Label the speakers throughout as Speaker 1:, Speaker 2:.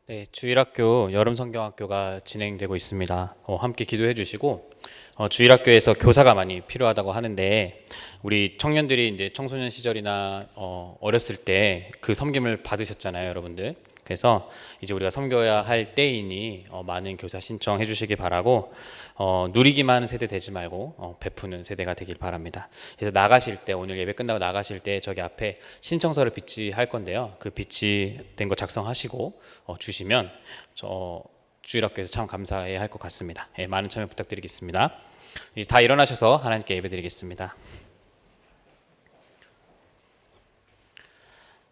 Speaker 1: 네, 주일학교 여름성경학교가 진행되고 있습니다. 함께 기도해 주시고, 주일학교에서 교사가 많이 필요하다고 하는데, 우리 청년들이 이제 청소년 시절이나 어렸을 때 그 섬김을 받으셨잖아요, 여러분들. 그래서 이제 우리가 섬겨야 할 때이니 많은 교사 신청해 주시기 바라고, 누리기만 하는 세대 되지 말고 베푸는 세대가 되길 바랍니다. 그래서 나가실 때, 오늘 예배 끝나고 나가실 때 저기 앞에 신청서를 비치할 건데요. 그 비치된 거 작성하시고 주시면 주일학교에서 참 감사해야 할 것 같습니다. 예, 많은 참여 부탁드리겠습니다. 이제 다 일어나셔서 하나님께 예배드리겠습니다.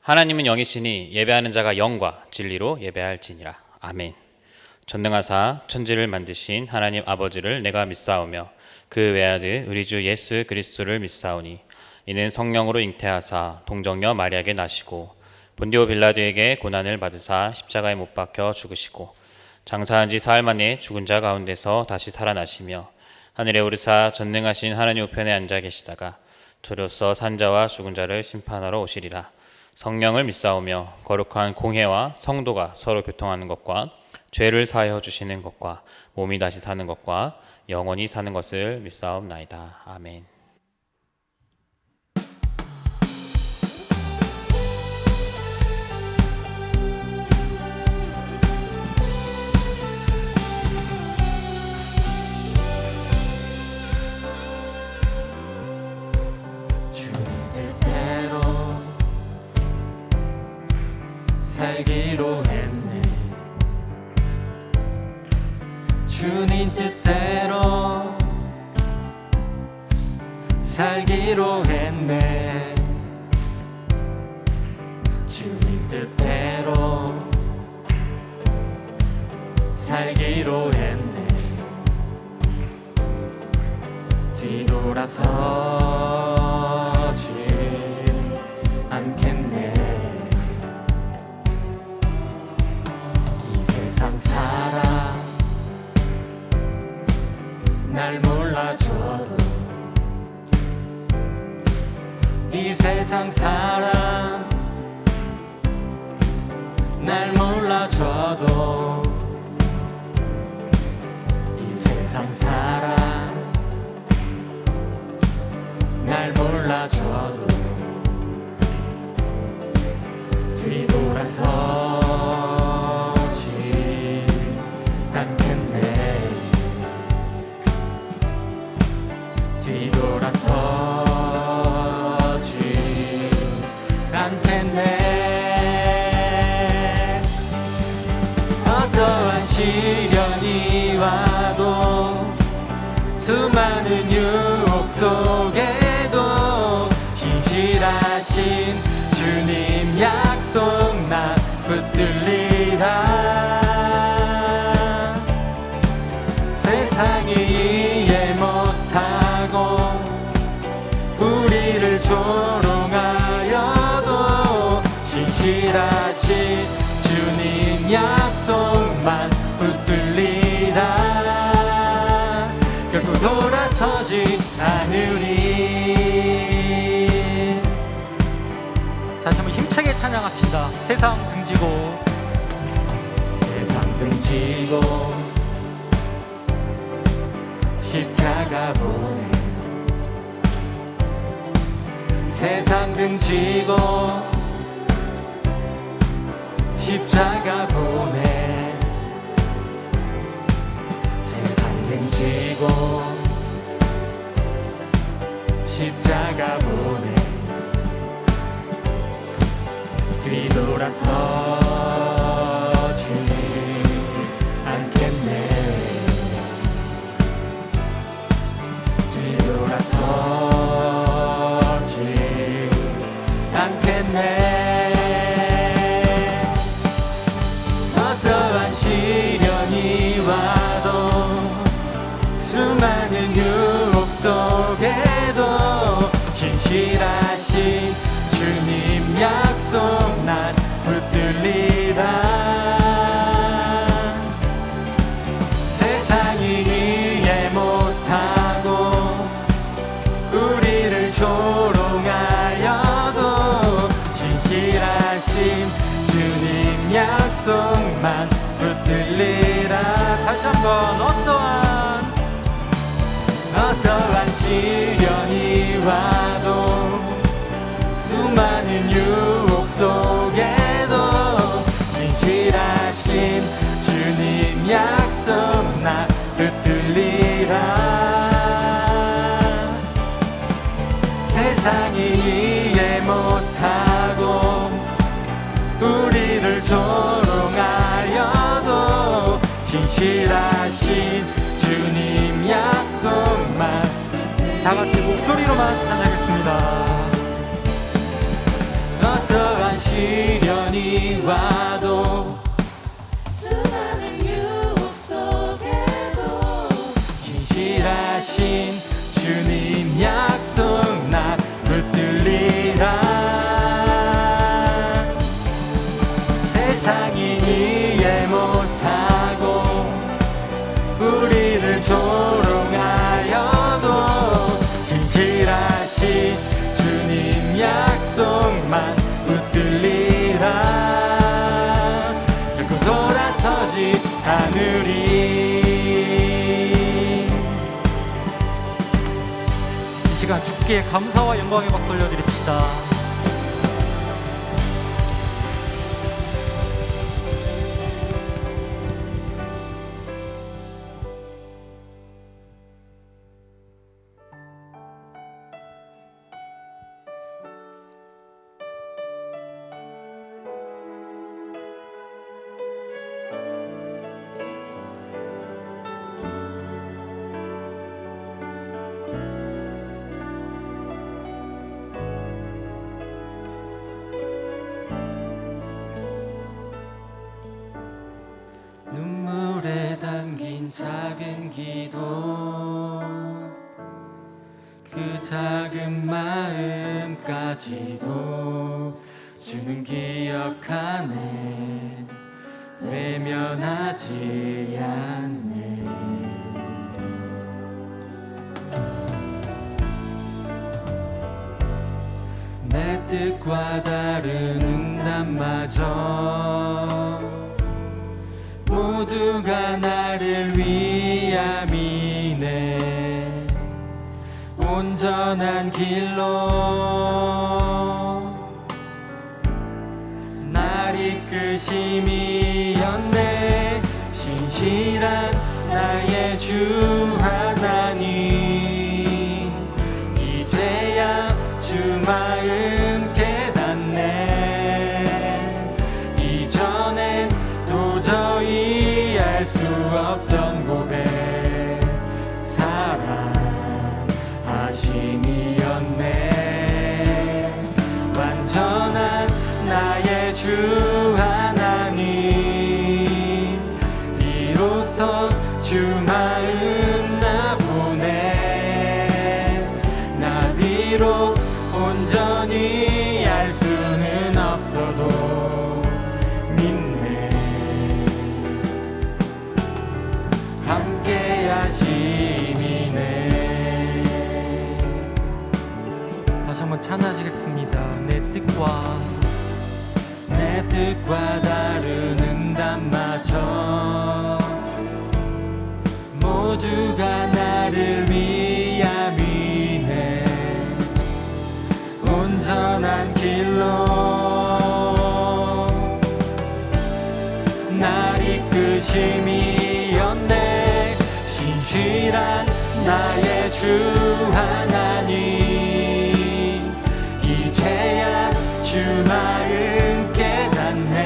Speaker 1: 하나님은 영이시니 예배하는 자가 영과 진리로 예배할지니라. 아멘. 전능하사 천지를 만드신 하나님 아버지를 내가 믿사오며 그 외아들 우리 주 예수 그리스도를 믿사오니 이는 성령으로 잉태하사 동정녀 마리아에게 나시고 본디오 빌라도에게 고난을 받으사 십자가에 못 박혀 죽으시고 장사한 지 사흘 만에 죽은 자 가운데서 다시 살아나시며 하늘에 오르사 전능하신 하나님 우편에 앉아 계시다가 저로서 산자와 죽은 자를 심판하러 오시리라. 성령을 믿사오며 거룩한 공회와 성도가 서로 교통하는 것과 죄를 사하여 주시는 것과 몸이 다시 사는 것과 영원히 사는 것을 믿사옵나이다. 아멘.
Speaker 2: 살기로 했네. 주님 뜻대로 살기로 했네. 주님 뜻대로 살기로 했네. 뒤돌아서지 않겠네. 세상 사람 날 몰라줘도 이 세상 사람 날 몰라줘도 이 세상 사람 날 몰라줘도 뒤돌아서 뒤돌아서지 않겠네. 어떠한 시련이 와도 수많은 유혹 속에도 신실하신 주님 약속 나 붙들리라. 세상이 이해 못하고 우리를 조롱하여도 신실하신 주님 약속만 붙들리라. 결코 돌아서지 않으리.
Speaker 3: 다시 한번 힘차게 찬양합시다. 세상 등지고
Speaker 2: 세상 등지고 십자가 보내. 세상 등지고 십자가 보내. 세상 등지고 십자가 보내. 뒤돌아서지 않겠네. 뒤돌아서지 않겠네. 어떠한 시련이 와도 수많은 유혹 속에도 신실하신 주님 약속 난 붙들리라. 붙들리라.
Speaker 3: 다시 한번
Speaker 2: 어떠한 시련이 와도 수많은 유혹 속에도 진실하신 주님 약속 나 붙들리라. 세상이 이해 못하고 우리를 조롱하여도 진실하신 주님 약속만
Speaker 3: 다 같이 목소리로만 찬양하겠습니다.
Speaker 2: 어떠한 시련이 와도
Speaker 4: 수많은 유혹 속에도
Speaker 2: 진실하신 주님 약속 나 붙들리라. 세상이 이해 못하고 우리를 조롱하여도 진실하신 주님 약속만 붙들리라. 결코 돌아서지 않으리.
Speaker 3: 이 시간 주께 감사와 영광의 박수 올려드립시다.
Speaker 2: 눈물에 담긴 작은 기도, 그 작은 마음까지도 주는 기억하네. 외면하지 않네. 내 뜻과 다른 응답마저 모두가 나를 위함이네. 온전한 길로 날 이끄심이었네. 신실한 나의 주 하나님, 이제야 주 마음 깨닫네. 이전엔 도저히 알 수 없던 고백, 사랑하심이었네. 완전한 나의 주 하나님, 비로소 주 마음 나 보내. 나 비록 온전히 알 수는 없어도 믿네. 함께 하심이네.
Speaker 3: 다시 한번 찬양하시겠습니다.
Speaker 2: 내 뜻과 다른 응답마저 모두가 나를 위함이네. 온전한 길로 날 이끄심이었네. 신실한 나의 주 하나님, 이제야 주 마음 깨닫네.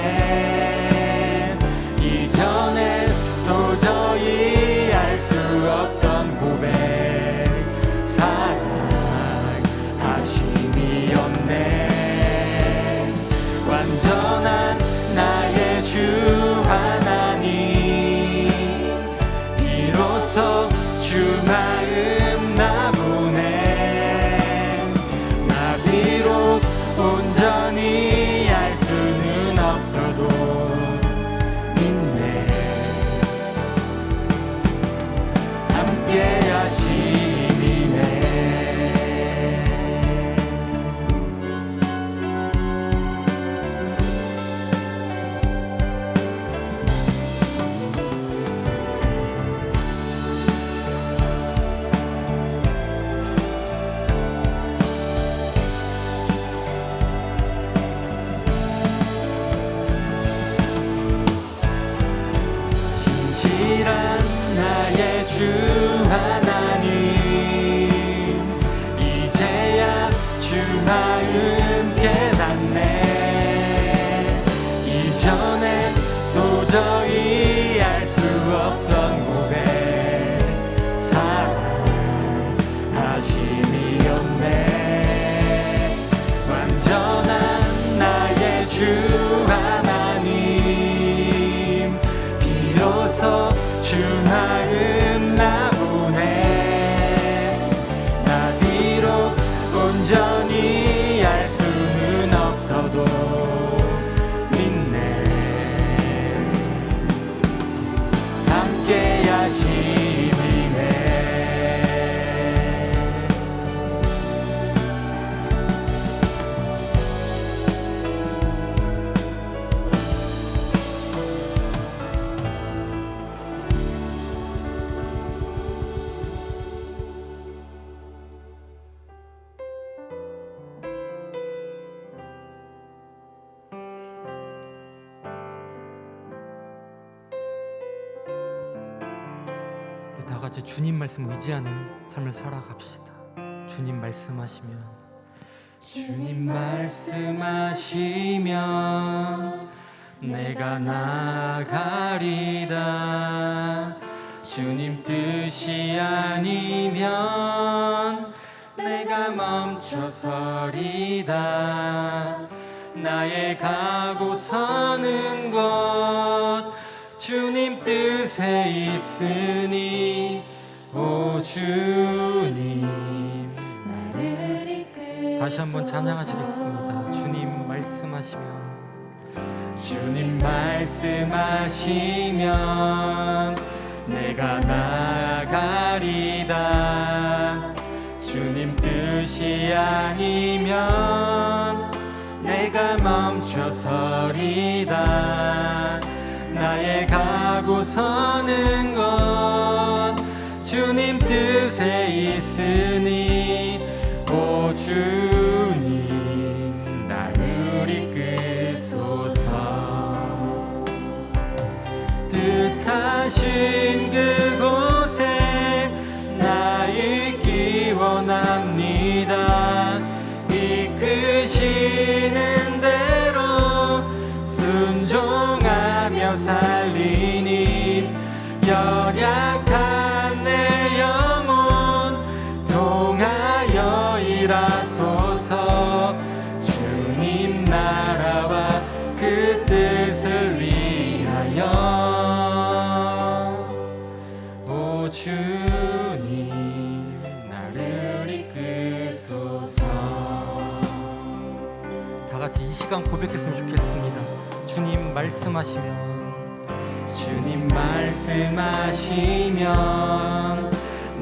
Speaker 2: 이전엔 도저히 알 수 없던 고백, 사랑하심이었네. 완전한 나의 주 하나님, 비로소 주 마음 나 보내. 나 비록 온전히 도저히 알 수 없던 고백 사랑하심이었네. 완전한 나의 주 하나님 비로소 주 마음 나보네. 나 비록 온전히 알 수는 없어도 믿네. 함께 하심이네.
Speaker 3: 다 같이 주님 말씀 의지하는 삶을 살아갑시다. 주님 말씀하시면
Speaker 2: 주님 말씀하시면 내가 나가리다. 주님 뜻이 아니면 내가 멈춰서리다. 나의 가고 서는 곳 주님 뜻에 있으니 오 주님.
Speaker 4: 나를 이끄소서.
Speaker 3: 다시 한번 찬양하시겠습니다. 주님 말씀하시면
Speaker 2: 주님 말씀하시면 내가 나가리다. 주님 뜻이 아니면 내가 멈춰서리다. 나의 가고 서는 곳 주님 뜻에 있으니 오 주님 나를 이끄소서. 뜻하신 그곳에 나 있기 원합니다. 이끄시는 대로 순종하며 살리니 연약한 내 영혼 통하여 일하소서. 주님 나라와 그 뜻을 위하여 오 주님 나를 이끄소서.
Speaker 3: 다 같이 이 시간 고백했으면 좋겠습니다. 주님 말씀하시면
Speaker 2: 주님 말씀하시면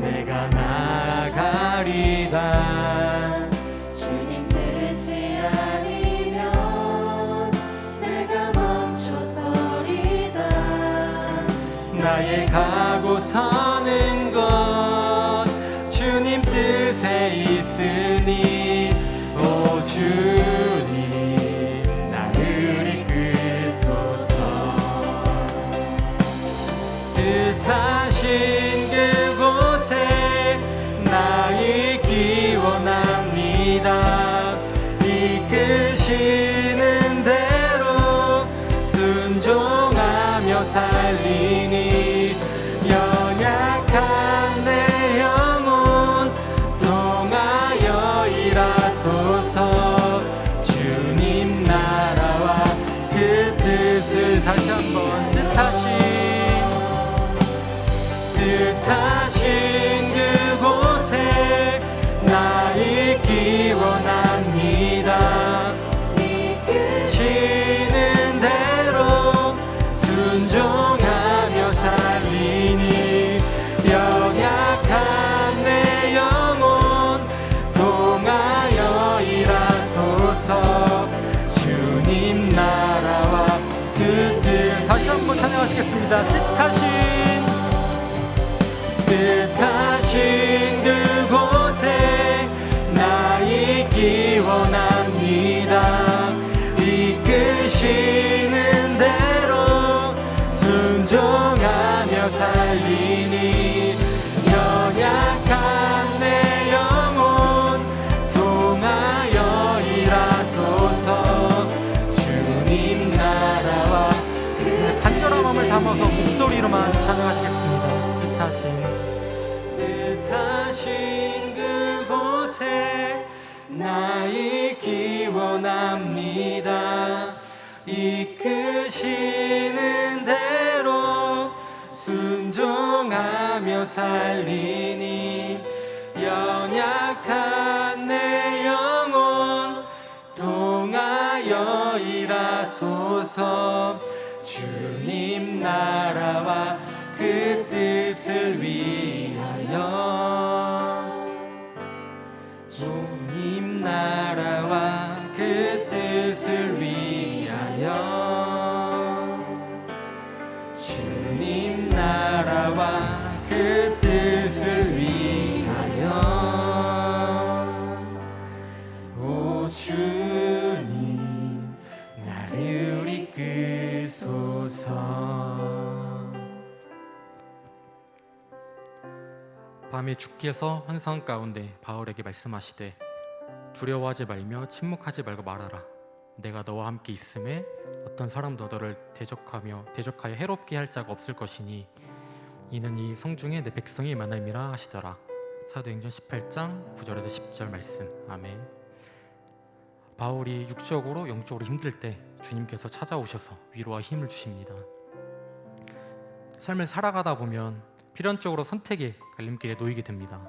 Speaker 2: 내가 나가리다.
Speaker 4: 주님 뜻이 아니면 내가 멈춰서리다.
Speaker 2: 나의 가고 서는 곳 주님 뜻에 있으니 오 주님 나를 이끄소서. 뜻하신 그곳에 나 있기 원합니다. 이끄시는 대로 순종하며 살리니 연약한 내 영혼 통하여 일하소서. 주님 나라와 그 뜻을
Speaker 3: 다시 한번
Speaker 2: 뜻하신 그곳에 나 있기 원합니다. 이끄시는 대로 순종하며 살리니 연약한 내 영혼 통하여 일하소서. 주님 나라와 그 뜻
Speaker 3: 다시 한번 찬양하시겠습니다.
Speaker 2: 뜻하신 그곳에 나 있기 원합니다. 이끄시는 대로 순종하며 살리니 연약한 내 영혼 통하여 일하소서. 주님 나라와 그
Speaker 3: 간절함 삼아서 목소리로만 찬양하시겠습니다.
Speaker 2: 뜻하신 그곳에 나 있기 원합니다. 이끄시는 대로 순종하며 살리니 연약한 내 영혼 통하여 일하소서. 주님 나라와 그 뜻을 위하여 주님 나라와 그 뜻을 위하여 주님 나라와 그 뜻을 위하여 오 주님 나를 이끄소서.
Speaker 3: 밤에 주께서 환상 가운데 바울에게 말씀하시되 두려워하지 말며 침묵하지 말고 말하라. 내가 너와 함께 있음에 어떤 사람도 너를 대적하여 해롭게 할 자가 없을 것이니 이는 이 성중에 내 백성이 많음이라 하시더라. 사도행전 18장 9절에서 10절 말씀. 아멘. 바울이 육적으로 영적으로 힘들 때 주님께서 찾아오셔서 위로와 힘을 주십니다. 삶을 살아가다 보면 필연적으로 선택의 갈림길에 놓이게 됩니다.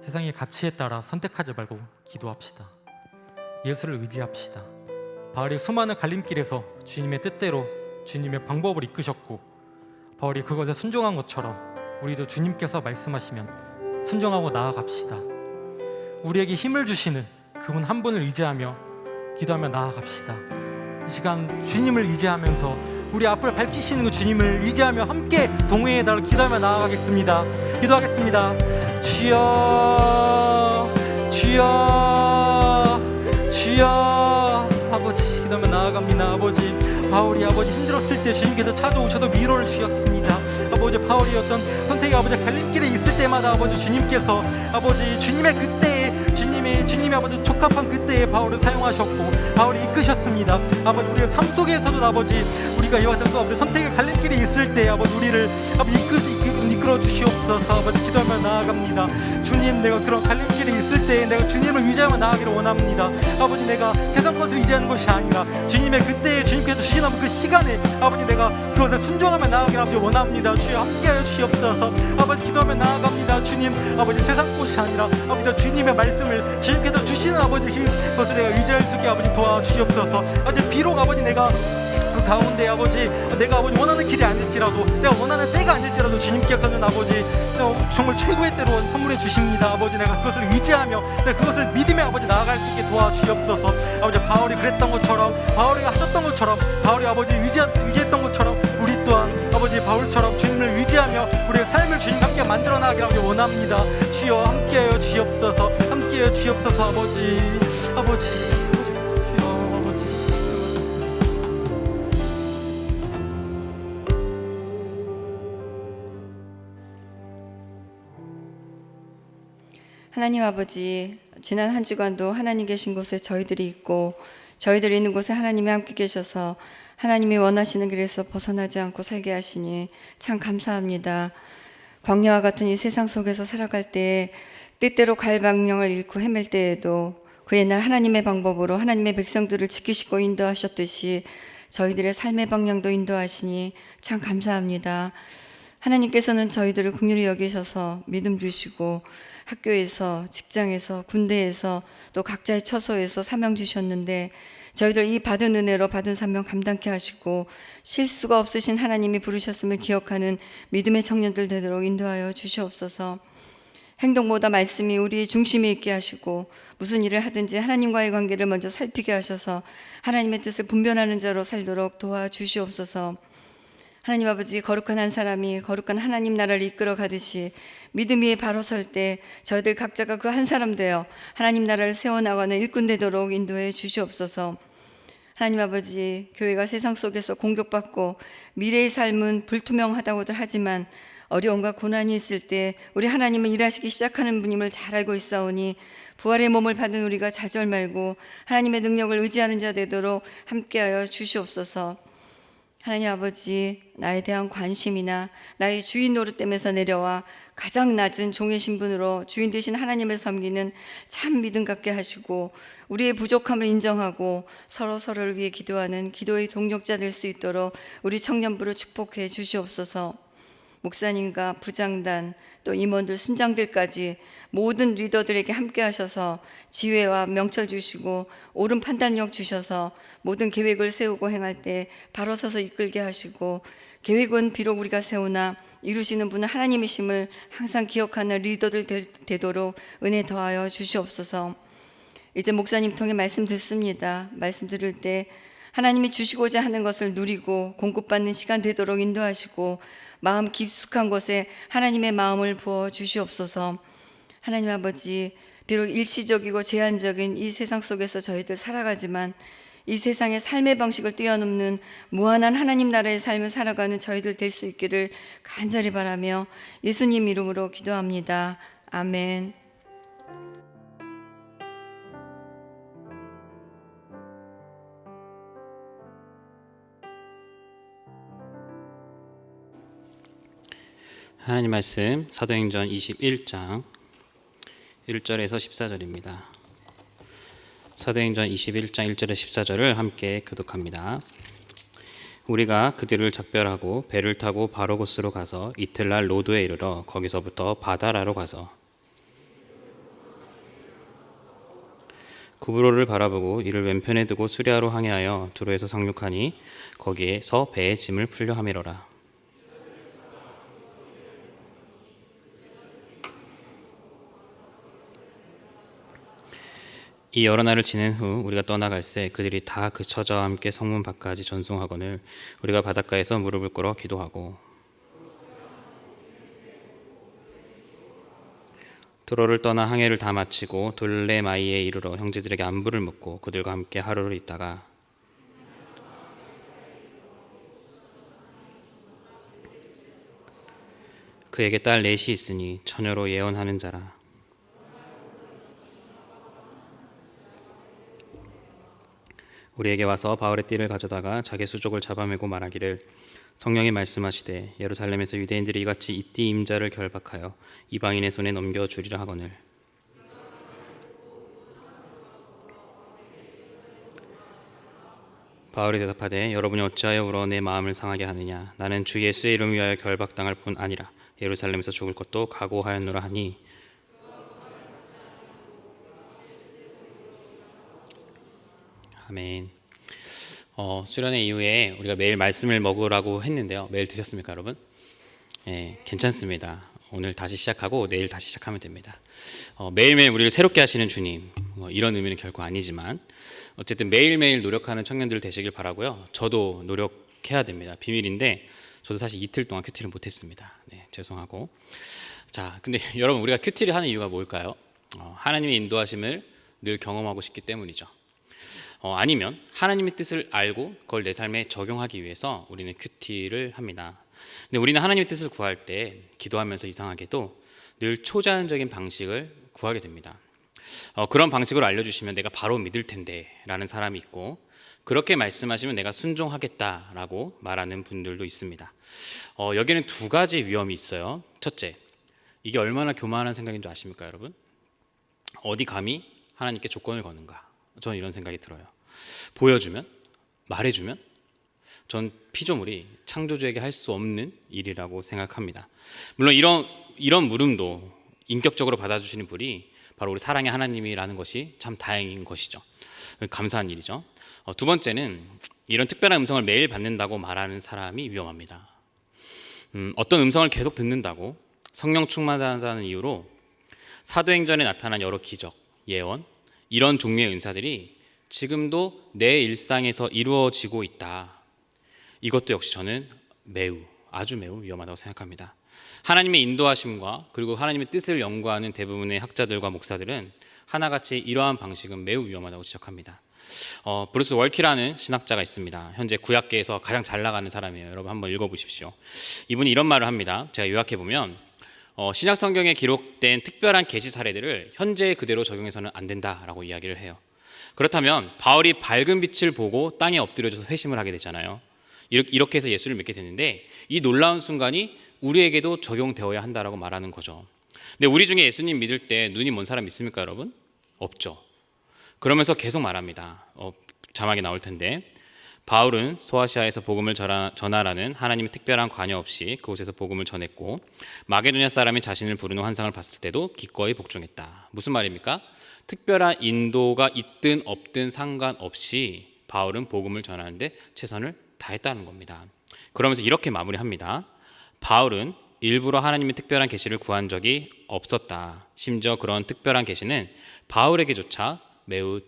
Speaker 3: 세상의 가치에 따라 선택하지 말고 기도합시다. 예수를 의지합시다. 바울이 수많은 갈림길에서 주님의 뜻대로 주님의 방법을 이끄셨고 바울이 그것에 순종한 것처럼 우리도 주님께서 말씀하시면 순종하고 나아갑시다. 우리에게 힘을 주시는 그분 한 분을 의지하며 기도하며 나아갑시다. 이 시간 주님을 의지하면서 우리 앞을 밝히시는 그 주님을 의지하며 함께 동행해달라 기도하며 나아가겠습니다. 기도하겠습니다. 주여 주여 주여. 아버지 기도하며 나아갑니다. 아버지 바울이 아버지 힘들었을 때 주님께서 찾아오셔서 위로를 주셨습니다. 아버지 바울이 어떤 선택의 아버지 갈림길에 있을 때마다 아버지 주님께서 아버지 주님의 그때에 주님이 아버지 적합한 그때에 바울을 사용하셨고 바울이 이끄셨습니다. 아버지 우리의 삶 속에서도 아버지 우리가 이와 같은 아버지 선택의 갈림길에 있을 때 아버지 우리를 아버지 이끌어 주시옵소서. 아버지 기도하며 나아갑니다. 주님 내가 그런 갈림길에 있을 때 내가 주님을 의지하며 나아가기를 원합니다. 아버지 내가 세상 것을 의지하는 것이 아니라 주님의 그때에 주님께서 주시는 그 시간에 아버지 내가 그것에 순종하며 나아가기를 아버지 원합니다. 주여 함께하여 주시옵소서. 아버지 기도하며 나아갑니다. 주님 아버지 세상 것이 아니라 아버지 주님의 말씀을 주님께서 주시는 아버지 그것을 내가 의지할 수 있게 아버지 도와주시옵소서. 아버지 비록 아버지 내가 그 가운데 아버지 내가 아버지 원하는 길이 아닐지라도 내가 원하는 때가 아닐지라도 주님께서는 아버지 정말 최고의 때로 선물해 주십니다. 아버지 내가 그것을 의지하며 내가 그것을 믿으며 아버지 나아갈 수 있게 도와주시옵소서. 아버지 바울이 그랬던 것처럼 바울이 하셨던 것처럼 바울이 아버지 의지했던 것처럼 우리 또한 아버지 바울처럼 주님을 의지하며 우리의 삶을 주님과 함께 만들어 나가기를 아버지 원합니다. 주여 함께하여 주옵소서. 함께하여 주옵소서. 아버지
Speaker 5: 하나님 아버지, 지난 한 주간도 하나님 계신 곳에 저희들이 있고 저희들이 있는 곳에 하나님이 함께 계셔서 하나님이 원하시는 길에서 벗어나지 않고 살게 하시니 참 감사합니다. 광야와 같은 이 세상 속에서 살아갈 때에 뜻대로 갈 방향을 잃고 헤맬 때에도 그 옛날 하나님의 방법으로 하나님의 백성들을 지키시고 인도하셨듯이 저희들의 삶의 방향도 인도하시니 참 감사합니다. 하나님께서는 저희들을 긍휼히 여기셔서 믿음 주시고 학교에서, 직장에서, 군대에서 또 각자의 처소에서 사명 주셨는데 저희들 이 받은 은혜로 받은 사명 감당케 하시고 실수가 없으신 하나님이 부르셨음을 기억하는 믿음의 청년들 되도록 인도하여 주시옵소서. 행동보다 말씀이 우리 중심에 있게 하시고 무슨 일을 하든지 하나님과의 관계를 먼저 살피게 하셔서 하나님의 뜻을 분별하는 자로 살도록 도와주시옵소서. 하나님 아버지, 거룩한 한 사람이 거룩한 하나님 나라를 이끌어 가듯이 믿음 위에 바로 설 때 저희들 각자가 그 한 사람 되어 하나님 나라를 세워나가는 일꾼 되도록 인도해 주시옵소서. 하나님 아버지, 교회가 세상 속에서 공격받고 미래의 삶은 불투명하다고들 하지만 어려움과 고난이 있을 때 우리 하나님은 일하시기 시작하는 분임을 잘 알고 있사오니 부활의 몸을 받은 우리가 좌절 말고 하나님의 능력을 의지하는 자 되도록 함께하여 주시옵소서. 하나님 아버지, 나에 대한 관심이나 나의 주인 노릇됨에서 내려와 가장 낮은 종의 신분으로 주인 되신 하나님을 섬기는 참 믿음 갖게 하시고 우리의 부족함을 인정하고 서로를 위해 기도하는 기도의 동력자 될 수 있도록 우리 청년부를 축복해 주시옵소서. 목사님과 부장단 또 임원들 순장들까지 모든 리더들에게 함께 하셔서 지혜와 명철 주시고 옳은 판단력 주셔서 모든 계획을 세우고 행할 때 바로 서서 이끌게 하시고 계획은 비록 우리가 세우나 이루시는 분은 하나님이심을 항상 기억하는 리더들 되도록 은혜 더하여 주시옵소서. 이제 목사님 통해 말씀 듣습니다. 말씀 들을 때 하나님이 주시고자 하는 것을 누리고 공급받는 시간 되도록 인도하시고 마음 깊숙한 곳에 하나님의 마음을 부어 주시옵소서. 하나님 아버지, 비록 일시적이고 제한적인 이 세상 속에서 저희들 살아가지만 이 세상의 삶의 방식을 뛰어넘는 무한한 하나님 나라의 삶을 살아가는 저희들 될 수 있기를 간절히 바라며 예수님 이름으로 기도합니다. 아멘.
Speaker 1: 하나님 말씀 사도행전 21장 1절에서 14절입니다. 사도행전 21장 1절에서 14절을 함께 교독합니다. 우리가 그들을 작별하고 배를 타고 바로고스로 가서 이틀날 로도에 이르러 거기서부터 바다라로 가서 구브로를 바라보고 이를 왼편에 두고 수리아로 항해하여 두로에서 상륙하니 거기에서 배의 짐을 풀려 하미러라. 이 여러 날을 지낸 후 우리가 떠나갈새 그들이 다 그 처자와 함께 성문 밖까지 전송하거늘 우리가 바닷가에서 무릎을 꿇어 기도하고 두로를 떠나 항해를 다 마치고 돌레마이에 이르러 형제들에게 안부를 묻고 그들과 함께 하루를 있다가 그에게 딸 넷이 있으니 처녀로 예언하는 자라. 우리에게 와서 바울의 띠를 가져다가 자기 수족을 잡아매고 말하기를 성령이 말씀하시되 예루살렘에서 유대인들이 이같이 이 띠 임자를 결박하여 이방인의 손에 넘겨주리라 하거늘 바울이 대답하되 여러분이 어찌하여 울어 내 마음을 상하게 하느냐 나는 주 예수의 이름 위하여 결박당할 뿐 아니라 예루살렘에서 죽을 것도 각오하였노라 하니 아멘. 수련회 이후에 우리가 매일 말씀을 먹으라고 했는데요. 매일 드셨습니까, 여러분? 네, 괜찮습니다. 오늘 다시 시작하고 내일 다시 시작하면 됩니다. 매일매일 우리를 새롭게 하시는 주님, 이런 의미는 결코 아니지만 어쨌든 매일매일 노력하는 청년들 되시길 바라고요. 저도 노력해야 됩니다. 비밀인데 저도 사실 이틀 동안 큐티를 못했습니다. 네, 죄송하고. 자, 근데 여러분 우리가 큐티를 하는 이유가 뭘까요? 하나님의 인도하심을 늘 경험하고 싶기 때문이죠. 아니면 하나님의 뜻을 알고 그걸 내 삶에 적용하기 위해서 우리는 큐티를 합니다. 근데 우리는 하나님의 뜻을 구할 때 기도하면서 이상하게도 늘 초자연적인 방식을 구하게 됩니다. 그런 방식으로 알려주시면 내가 바로 믿을 텐데 라는 사람이 있고 그렇게 말씀하시면 내가 순종하겠다라고 말하는 분들도 있습니다. 여기는 두 가지 위험이 있어요. 첫째, 이게 얼마나 교만한 생각인 줄 아십니까, 여러분? 어디 감히 하나님께 조건을 거는가? 저는 이런 생각이 들어요. 보여주면, 말해주면 전 피조물이 창조주에게 할 수 없는 일이라고 생각합니다. 물론 이런 물음도 인격적으로 받아주시는 분이 바로 우리 사랑의 하나님이라는 것이 참 다행인 것이죠. 감사한 일이죠. 두 번째는 이런 특별한 음성을 매일 받는다고 말하는 사람이 위험합니다. 어떤 음성을 계속 듣는다고 성령 충만하다는 이유로 사도행전에 나타난 여러 기적, 예언 이런 종류의 은사들이 지금도 내 일상에서 이루어지고 있다. 이것도 역시 저는 아주 매우 위험하다고 생각합니다. 하나님의 인도하심과 그리고 하나님의 뜻을 연구하는 대부분의 학자들과 목사들은 하나같이 이러한 방식은 매우 위험하다고 지적합니다. 브루스 월키라는 신학자가 있습니다. 현재 구약계에서 가장 잘 나가는 사람이에요. 여러분 한번 읽어보십시오. 이분이 이런 말을 합니다. 제가 요약해보면 신약 성경에 기록된 특별한 계시 사례들을 현재 그대로 적용해서는 안 된다라고 이야기를 해요. 그렇다면 바울이 밝은 빛을 보고 땅에 엎드려져서 회심을 하게 되잖아요. 이렇게 해서 예수를 믿게 됐는데 이 놀라운 순간이 우리에게도 적용되어야 한다라고 말하는 거죠. 근데 우리 중에 예수님 믿을 때 눈이 먼 사람 있습니까, 여러분? 없죠. 그러면서 계속 말합니다. 자막이 나올 텐데 바울은 소아시아에서 복음을 전하라는 하나님의 특별한 관여 없이 그곳에서 복음을 전했고 마게도냐 사람이 자신을 부르는 환상을 봤을 때도 기꺼이 복종했다. 무슨 말입니까? 특별한 인도가 있든 없든 상관없이 바울은 복음을 전하는데 최선을 다했다는 겁니다. 그러면서 이렇게 마무리합니다. 바울은 일부러 하나님의 특별한 계시를 구한 적이 없었다. 심지어 그런 특별한 계시는 바울에게조차 매우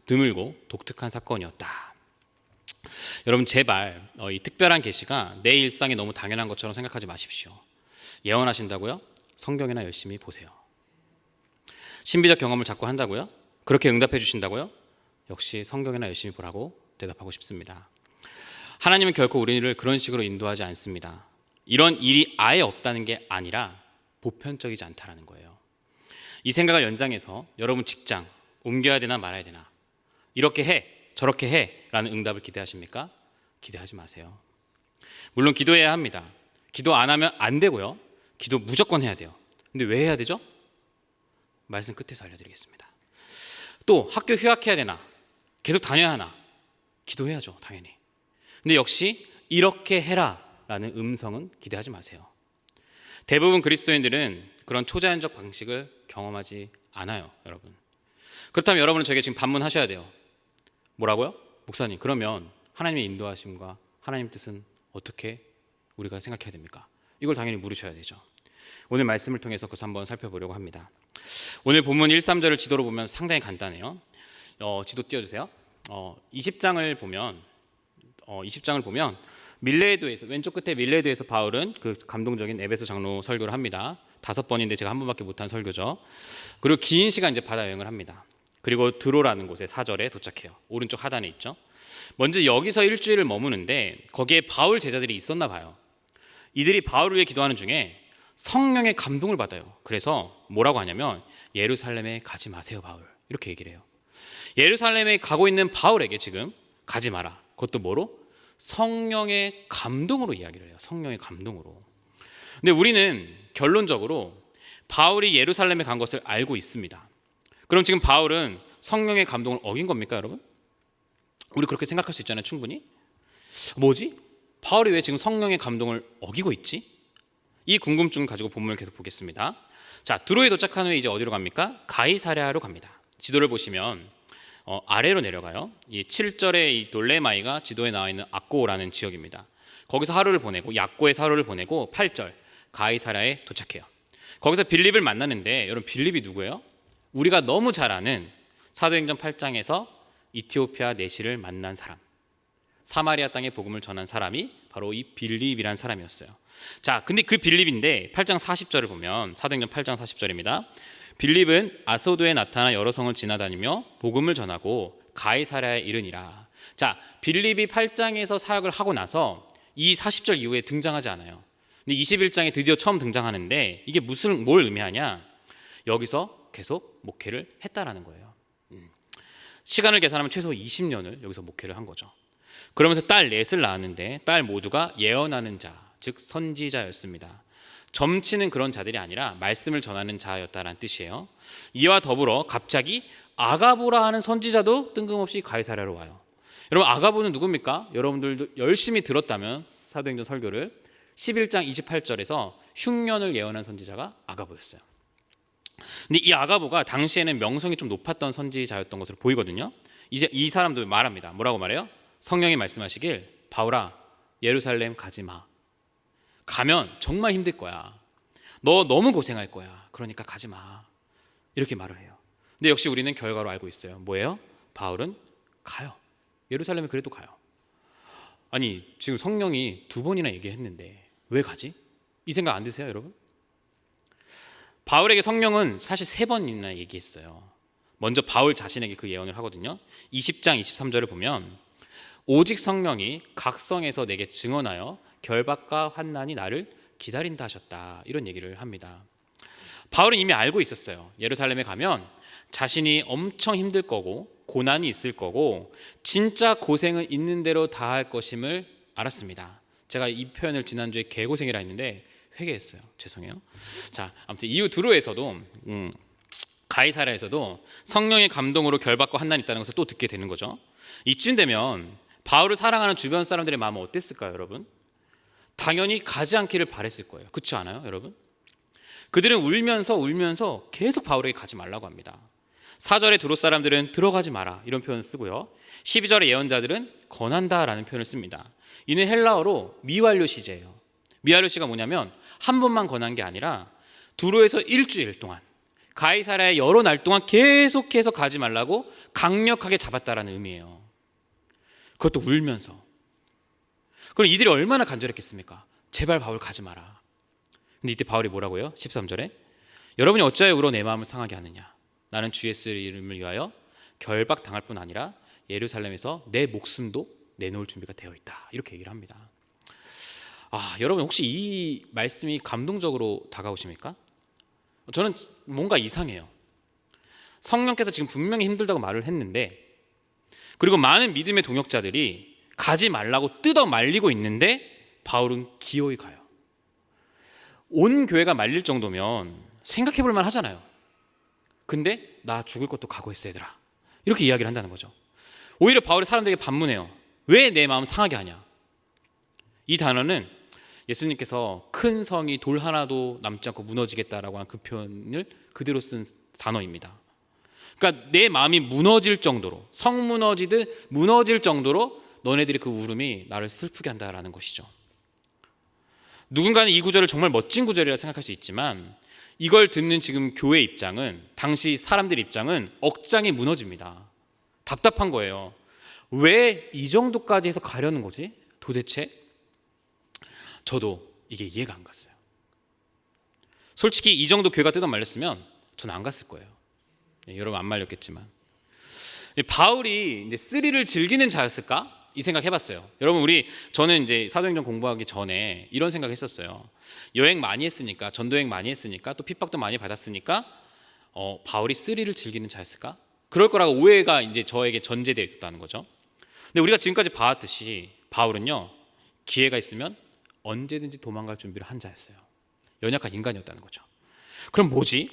Speaker 1: 드물고 독특한 사건이었다. 여러분 제발 이 특별한 계시가 내 일상이 너무 당연한 것처럼 생각하지 마십시오. 예언하신다고요? 성경이나 열심히 보세요. 신비적 경험을 자꾸 한다고요? 그렇게 응답해 주신다고요? 역시 성경이나 열심히 보라고 대답하고 싶습니다. 하나님은 결코 우리를 그런 식으로 인도하지 않습니다. 이런 일이 아예 없다는 게 아니라 보편적이지 않다라는 거예요. 이 생각을 연장해서 여러분 직장 옮겨야 되나 말아야 되나, 이렇게 해 저렇게 해 라는 응답을 기대하십니까? 기대하지 마세요. 물론 기도해야 합니다. 기도 안 하면 안 되고요. 기도 무조건 해야 돼요. 근데 왜 해야 되죠? 말씀 끝에서 알려드리겠습니다. 또 학교 휴학해야 되나, 계속 다녀야 하나, 기도해야죠 당연히. 근데 역시 이렇게 해라 라는 음성은 기대하지 마세요. 대부분 그리스도인들은 그런 초자연적 방식을 경험하지 않아요, 여러분. 그렇다면 여러분은 저에게 지금 반문하셔야 돼요. 뭐라고요? 목사님, 그러면 하나님의 인도하심과 하나님 뜻은 어떻게 우리가 생각해야 됩니까? 이걸 당연히 물으셔야 되죠. 오늘 말씀을 통해서 그것을 한번 살펴보려고 합니다. 오늘 본문 1, 3절을 지도로 보면 상당히 간단해요. 지도 띄워주세요. 20장을 보면 밀레도에서, 왼쪽 끝에 밀레도에서 바울은 그 감동적인 에베소 장로 설교를 합니다. 5번인데 제가 한 번밖에 못한 설교죠. 그리고 긴 시간 이제 바다 여행을 합니다. 그리고 드로라는 곳에 4절에 도착해요. 오른쪽 하단에 있죠. 먼저 여기서 일주일을 머무는데 거기에 바울 제자들이 있었나 봐요. 이들이 바울을 위해 기도하는 중에 성령의 감동을 받아요. 그래서 뭐라고 하냐면 예루살렘에 가지 마세요 바울, 이렇게 얘기를 해요. 예루살렘에 가고 있는 바울에게 지금 가지 마라. 그것도 뭐로? 성령의 감동으로 이야기를 해요. 성령의 감동으로. 근데 우리는 결론적으로 바울이 예루살렘에 간 것을 알고 있습니다. 그럼 지금 바울은 성령의 감동을 어긴 겁니까, 여러분? 우리 그렇게 생각할 수 있잖아요, 충분히. 뭐지? 바울이 왜 지금 성령의 감동을 어기고 있지? 이 궁금증을 가지고 본문을 계속 보겠습니다. 자, 드로에 도착한 후에 이제 어디로 갑니까? 가이사랴로 갑니다. 지도를 보시면 아래로 내려가요. 이 7절에 이 돌레마이가 지도에 나와 있는 악고라는 지역입니다. 거기서 하루를 보내고 약고에서 하루를 보내고 8절 가이사랴에 도착해요. 거기서 빌립을 만나는데, 여러분 빌립이 누구예요? 우리가 너무 잘 아는 사도행전 8장에서 이티오피아 내시를 만난 사람, 사마리아 땅에 복음을 전한 사람이 바로 이 빌립이란 사람이었어요. 자, 근데 그 빌립인데 8장 40절을 보면, 사도행전 8장 40절입니다. 빌립은 아소도에 나타나 여러 성을 지나다니며 복음을 전하고 가이사랴에 이르니라. 자, 빌립이 8장에서 사역을 하고 나서 이 40절 이후에 등장하지 않아요. 근데 21장에 드디어 처음 등장하는데 이게 뭘 의미하냐? 여기서 계속 목회를 했다라는 거예요. 시간을 계산하면 최소 20년을 여기서 목회를 한 거죠. 그러면서 딸 넷을 낳았는데 딸 모두가 예언하는 자, 즉 선지자였습니다. 점치는 그런 자들이 아니라 말씀을 전하는 자였다라는 뜻이에요. 이와 더불어 갑자기 아가보라 하는 선지자도 뜬금없이 가이사랴로 와요. 여러분 아가보는 누굽니까? 여러분들도 열심히 들었다면 사도행전 설교를 11장 28절에서 흉년을 예언한 선지자가 아가보였어요. 근데 이 아가보가 당시에는 명성이 좀 높았던 선지자였던 것으로 보이거든요. 이제 이 사람도 말합니다. 뭐라고 말해요? 성령이 말씀하시길 바울아 예루살렘 가지 마. 가면 정말 힘들 거야. 너 너무 고생할 거야. 그러니까 가지 마. 이렇게 말을 해요. 근데 역시 우리는 결과로 알고 있어요. 뭐예요? 바울은 가요. 예루살렘에 그래도 가요. 아니 지금 성령이 2번이나 얘기했는데 왜 가지? 이 생각 안 드세요, 여러분? 바울에게 성령은 사실 3번이나 얘기했어요. 먼저 바울 자신에게 그 예언을 하거든요. 20장 23절을 보면 오직 성령이 각 성에서 내게 증언하여 결박과 환난이 나를 기다린다 하셨다, 이런 얘기를 합니다. 바울은 이미 알고 있었어요. 예루살렘에 가면 자신이 엄청 힘들 거고 고난이 있을 거고 진짜 고생은 있는 대로 다 할 것임을 알았습니다. 제가 이 표현을 지난주에 개고생이라 했는데 회개했어요. 죄송해요. 자, 아무튼 이후 두로에서도 가이사랴에서도 성령의 감동으로 결박과 환난이 있다는 것을 또 듣게 되는 거죠. 이쯤 되면 바울을 사랑하는 주변 사람들의 마음은 어땠을까요, 여러분? 당연히 가지 않기를 바랬을 거예요. 그렇지 않아요, 여러분? 그들은 울면서 계속 바울에게 가지 말라고 합니다. 4절에 두로 사람들은 들어가지 마라 이런 표현을 쓰고요. 12절에 예언자들은 권한다라는 표현을 씁니다. 이는 헬라어로 미완료 시제예요. 미완료 시가 뭐냐면 한 번만 권한 게 아니라 두로에서 일주일 동안 가이사랴의 여러 날 동안 계속해서 가지 말라고 강력하게 잡았다라는 의미예요. 그것도 울면서. 그럼 이들이 얼마나 간절했겠습니까? 제발 바울 가지 마라. 근데 이때 바울이 뭐라고요? 13절에 여러분이 어찌하여 울어 내 마음을 상하게 하느냐. 나는 주 예수의 이름을 위하여 결박당할 뿐 아니라 예루살렘에서 내 목숨도 내놓을 준비가 되어 있다. 이렇게 얘기를 합니다. 여러분 혹시 이 말씀이 감동적으로 다가오십니까? 저는 뭔가 이상해요. 성령께서 지금 분명히 힘들다고 말을 했는데, 그리고 많은 믿음의 동역자들이 가지 말라고 뜯어 말리고 있는데 바울은 기어이 가요. 온 교회가 말릴 정도면 생각해 볼 만 하잖아요. 근데 나 죽을 것도 각오했어 얘들아, 이렇게 이야기를 한다는 거죠. 오히려 바울이 사람들에게 반문해요. 왜 내 마음 상하게 하냐. 이 단어는 예수님께서 큰 성이 돌 하나도 남지 않고 무너지겠다라고 한 그 표현을 그대로 쓴 단어입니다. 그러니까 내 마음이 무너질 정도로, 성 무너지듯 무너질 정도로 너네들이 그 울음이 나를 슬프게 한다라는 것이죠. 누군가는 이 구절을 정말 멋진 구절이라 생각할 수 있지만 이걸 듣는 지금 교회 입장은, 당시 사람들 입장은 억장이 무너집니다. 답답한 거예요. 왜 이 정도까지 해서 가려는 거지? 도대체? 저도 이게 이해가 안 갔어요. 솔직히 이 정도 교회가 뜯어 말렸으면 저는 안 갔을 거예요. 여러분 안 말렸겠지만. 바울이 이제 스릴을 즐기는 자였을까? 이 생각 해봤어요. 여러분 저는 이제 사도행전 공부하기 전에 이런 생각했었어요. 여행 많이 했으니까, 전도여행 많이 했으니까, 또 핍박도 많이 받았으니까 바울이 스릴을 즐기는 자였을까? 그럴 거라고 오해가 이제 저에게 전제되어 있었다는 거죠. 근데 우리가 지금까지 봐왔듯이 바울은요, 기회가 있으면 언제든지 도망갈 준비를 한 자였어요. 연약한 인간이었다는 거죠. 그럼 뭐지?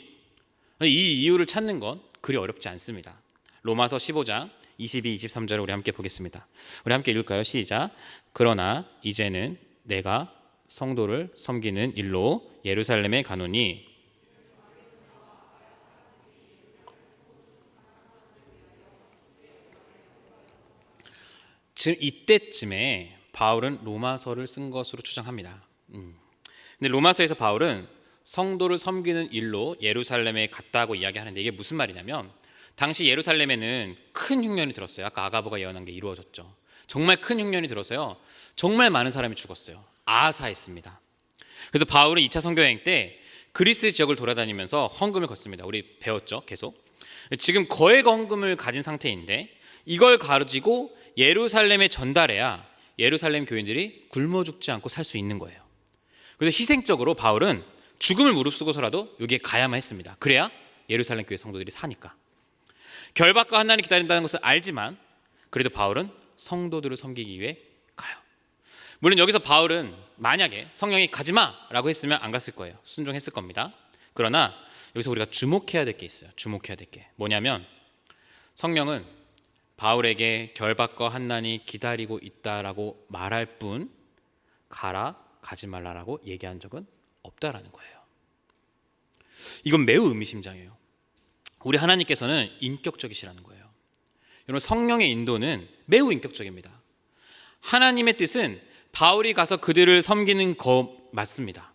Speaker 1: 이 이유를 찾는 건 그리 어렵지 않습니다. 로마서 15장 22, 23절을 우리 함께 보겠습니다. 우리 함께 읽을까요? 시작. 그러나 이제는 내가 성도를 섬기는 일로 예루살렘에 가노니 이때쯤에 바울은 로마서를 쓴 것으로 추정합니다. 근데 로마서에서 바울은 성도를 섬기는 일로 예루살렘에 갔다고 이야기하는데 이게 무슨 말이냐면, 당시 예루살렘에는 큰 흉년이 들었어요. 아까 아가보가 예언한 게 이루어졌죠. 정말 큰 흉년이 들어서요, 정말 많은 사람이 죽었어요. 아사했습니다. 그래서 바울은 2차 선교여행 때 그리스 지역을 돌아다니면서 헌금을 걷습니다. 우리 배웠죠, 계속. 지금 거액 헌금을 가진 상태인데 이걸 가지고 예루살렘에 전달해야 예루살렘 교인들이 굶어 죽지 않고 살 수 있는 거예요. 그래서 희생적으로 바울은 죽음을 무릅쓰고서라도 여기에 가야만 했습니다. 그래야 예루살렘 교회 성도들이 사니까. 결박과 환난이 기다린다는 것을 알지만 그래도 바울은 성도들을 섬기기 위해 가요. 물론 여기서 바울은 만약에 성령이 가지마라고 했으면 안 갔을 거예요. 순종했을 겁니다. 그러나 여기서 우리가 주목해야 될 게 있어요. 주목해야 될 게 뭐냐면, 성령은 바울에게 결박과 환난이 기다리고 있다라고 말할 뿐 가라, 가지 말라라고 얘기한 적은 없다라는 거예요. 이건 매우 의미심장해요. 우리 하나님께서는 인격적이시라는 거예요. 여러분, 성령의 인도는 매우 인격적입니다. 하나님의 뜻은 바울이 가서 그들을 섬기는 거 맞습니다.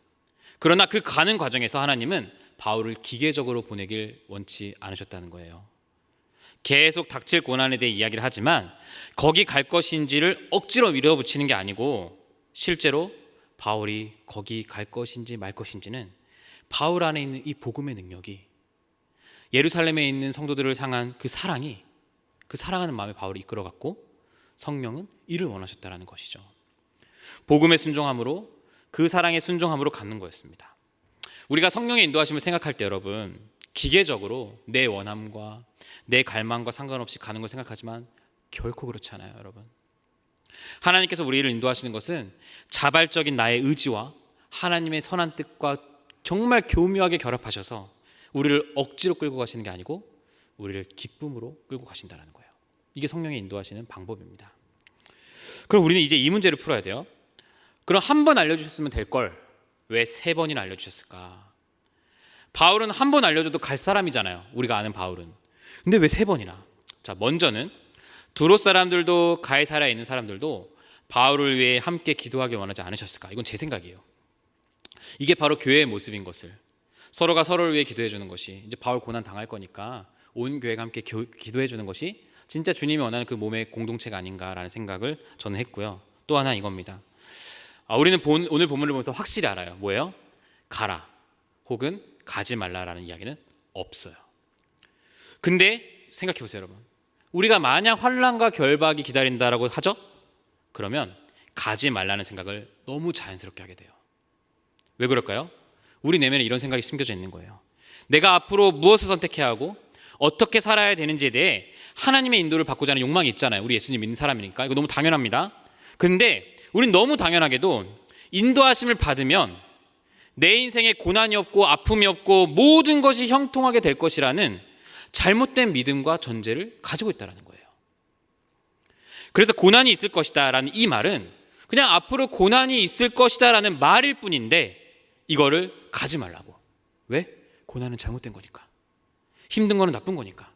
Speaker 1: 그러나 그 가는 과정에서 하나님은 바울을 기계적으로 보내길 원치 않으셨다는 거예요. 계속 닥칠 고난에 대해 이야기를 하지만 거기 갈 것인지를 억지로 밀어붙이는 게 아니고, 실제로 바울이 거기 갈 것인지 말 것인지는 바울 안에 있는 이 복음의 능력이, 예루살렘에 있는 성도들을 향한 그 사랑이, 그 사랑하는 마음에 바울을 이끌어갔고 성령은 이를 원하셨다라는 것이죠. 복음의 순종함으로, 그 사랑의 순종함으로 갖는 거였습니다. 우리가 성령의 인도하심을 생각할 때 여러분, 기계적으로 내 원함과 내 갈망과 상관없이 가는 걸 생각하지만 결코 그렇지 않아요, 여러분. 하나님께서 우리를 인도하시는 것은 자발적인 나의 의지와 하나님의 선한 뜻과 정말 교묘하게 결합하셔서 우리를 억지로 끌고 가시는 게 아니고 우리를 기쁨으로 끌고 가신다는 거예요. 이게 성령이 인도하시는 방법입니다. 그럼 우리는 이제 이 문제를 풀어야 돼요. 그럼 한 번 알려주셨으면 될 걸 왜 3번이나 알려주셨을까? 바울은 한 번 알려줘도 갈 사람이잖아요. 우리가 아는 바울은. 근데 왜 3번이나? 자, 먼저는 두로 사람들도 가이사랴에 있는 사람들도 바울을 위해 함께 기도하기 원하지 않으셨을까? 이건 제 생각이에요. 이게 바로 교회의 모습인 것을, 서로가 서로를 위해 기도해 주는 것이, 이제 바울 고난 당할 거니까 온 교회가 함께 기도해 주는 것이 진짜 주님이 원하는 그 몸의 공동체가 아닌가라는 생각을 저는 했고요. 또 하나 이겁니다. 우리는 오늘 본문을 보면서 확실히 알아요. 뭐예요? 가라 혹은 가지 말라라는 이야기는 없어요. 근데 생각해 보세요, 여러분. 우리가 만약 환난과 결박이 기다린다라고 하죠? 그러면 가지 말라는 생각을 너무 자연스럽게 하게 돼요. 왜 그럴까요? 우리 내면에 이런 생각이 숨겨져 있는 거예요. 내가 앞으로 무엇을 선택해야 하고 어떻게 살아야 되는지에 대해 하나님의 인도를 받고자 하는 욕망이 있잖아요. 우리 예수님 믿는 사람이니까 이거 너무 당연합니다. 근데 우린 너무 당연하게도 인도하심을 받으면 내 인생에 고난이 없고 아픔이 없고 모든 것이 형통하게 될 것이라는 잘못된 믿음과 전제를 가지고 있다는 거예요. 그래서 고난이 있을 것이다 라는 이 말은 그냥 앞으로 고난이 있을 것이다 라는 말일 뿐인데 이거를 가지 말라고. 왜? 고난은 잘못된 거니까. 힘든 거는 나쁜 거니까.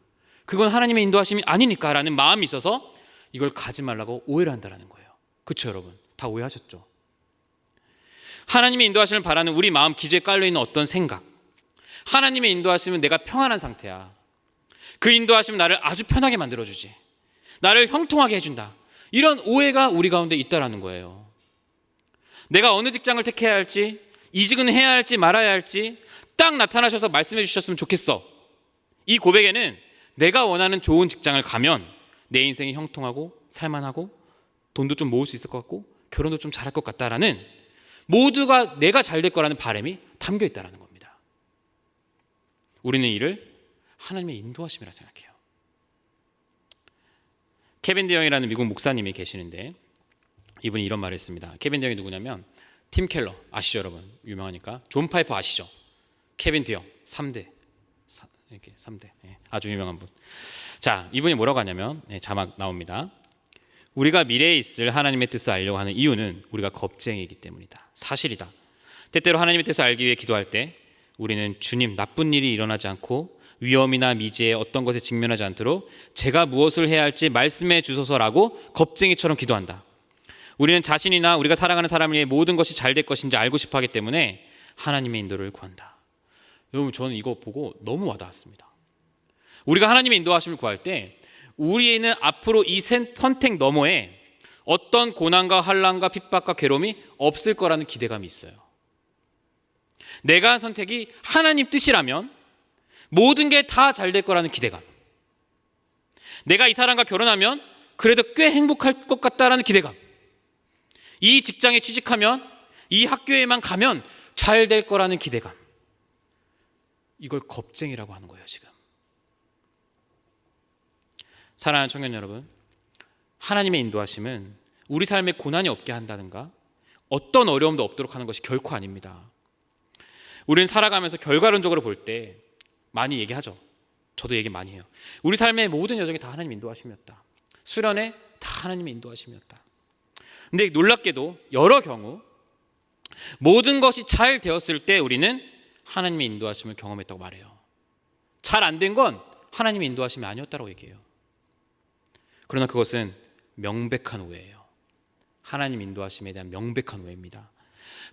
Speaker 1: 그건 하나님의 인도하심이 아니니까 라는 마음이 있어서 이걸 가지 말라고 오해를 한다는 거예요. 그렇죠, 여러분? 다 오해하셨죠? 하나님의 인도하심을 바라는 우리 마음 기저에 깔려있는 어떤 생각, 하나님의 인도하심은 내가 평안한 상태야. 그 인도하심은 나를 아주 편하게 만들어주지, 나를 형통하게 해준다, 이런 오해가 우리 가운데 있다라는 거예요. 내가 어느 직장을 택해야 할지, 이직은 해야 할지 말아야 할지 딱 나타나셔서 말씀해 주셨으면 좋겠어. 이 고백에는 내가 원하는 좋은 직장을 가면 내 인생이 형통하고 살만하고 돈도 좀 모을 수 있을 것 같고 결혼도 좀 잘할 것 같다라는, 모두가 내가 잘 될 거라는 바람이 담겨 있다는 겁니다. 우리는 이를 하나님의 인도하심이라 생각해요. 케빈 드영이라는 미국 목사님이 계시는데 이분이 이런 말을 했습니다. 케빈 드영이 누구냐면 팀 켈러 아시죠, 여러분? 유명하니까. 존 파이퍼 아시죠? 케빈 드영 3대 이렇게 3대 아주 유명한 분. 자, 이분이 뭐라고 하냐면 자막 나옵니다. 우리가 미래에 있을 하나님의 뜻을 알려고 하는 이유는 우리가 겁쟁이이기 때문이다. 사실이다. 때때로 하나님의 뜻을 알기 위해 기도할 때 우리는 주님, 나쁜 일이 일어나지 않고 위험이나 미지의 어떤 것에 직면하지 않도록 제가 무엇을 해야 할지 말씀해 주소서라고 겁쟁이처럼 기도한다. 우리는 자신이나 우리가 살아가는 사람을 위해 모든 것이 잘 될 것인지 알고 싶어 하기 때문에 하나님의 인도를 구한다. 여러분, 저는 이거 보고 너무 와닿았습니다. 우리가 하나님의 인도하심을 구할 때 우리는 앞으로 이 선택 너머에 어떤 고난과 환난과 핍박과 괴로움이 없을 거라는 기대감이 있어요. 내가 한 선택이 하나님 뜻이라면 모든 게 다 잘 될 거라는 기대감. 내가 이 사람과 결혼하면 그래도 꽤 행복할 것 같다라는 기대감. 이 직장에 취직하면, 이 학교에만 가면 잘 될 거라는 기대감. 이걸 겁쟁이라고 하는 거예요, 지금. 사랑하는 청년 여러분, 하나님의 인도하심은 우리 삶에 고난이 없게 한다든가 어떤 어려움도 없도록 하는 것이 결코 아닙니다. 우리는 살아가면서 결과론적으로 볼 때 많이 얘기하죠. 저도 얘기 많이 해요. 우리 삶의 모든 여정이 다 하나님의 인도하심이었다. 수련회 다 하나님의 인도하심이었다. 근데 놀랍게도 여러 경우 모든 것이 잘 되었을 때 우리는 하나님의 인도하심을 경험했다고 말해요. 잘 안 된 건 하나님의 인도하심이 아니었다고 얘기해요. 그러나 그것은 명백한 오해예요. 하나님 인도하심에 대한 명백한 오해입니다.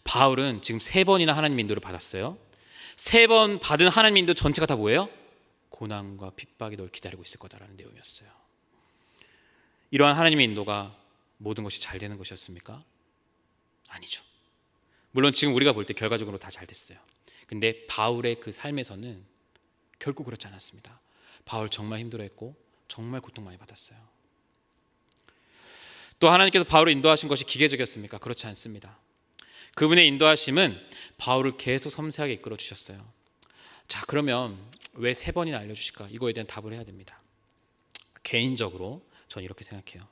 Speaker 1: 바울은 지금 3번이나 하나님 인도를 받았어요. 3번 받은 하나님 인도 전체가 다 뭐예요? 고난과 핍박이 널 기다리고 있을 거다라는 내용이었어요. 이러한 하나님의 인도가 모든 것이 잘 되는 것이었습니까? 아니죠. 물론 지금 우리가 볼 때 결과적으로 다 잘 됐어요. 근데 바울의 그 삶에서는 결코 그렇지 않았습니다. 바울 정말 힘들어했고 정말 고통 많이 받았어요. 또 하나님께서 바울을 인도하신 것이 기계적이었습니까? 그렇지 않습니다. 그분의 인도하심은 바울을 계속 섬세하게 이끌어 주셨어요. 자, 그러면 왜 3번이나 알려주실까? 이거에 대한 답을 해야 됩니다. 개인적으로 저는 이렇게 생각해요.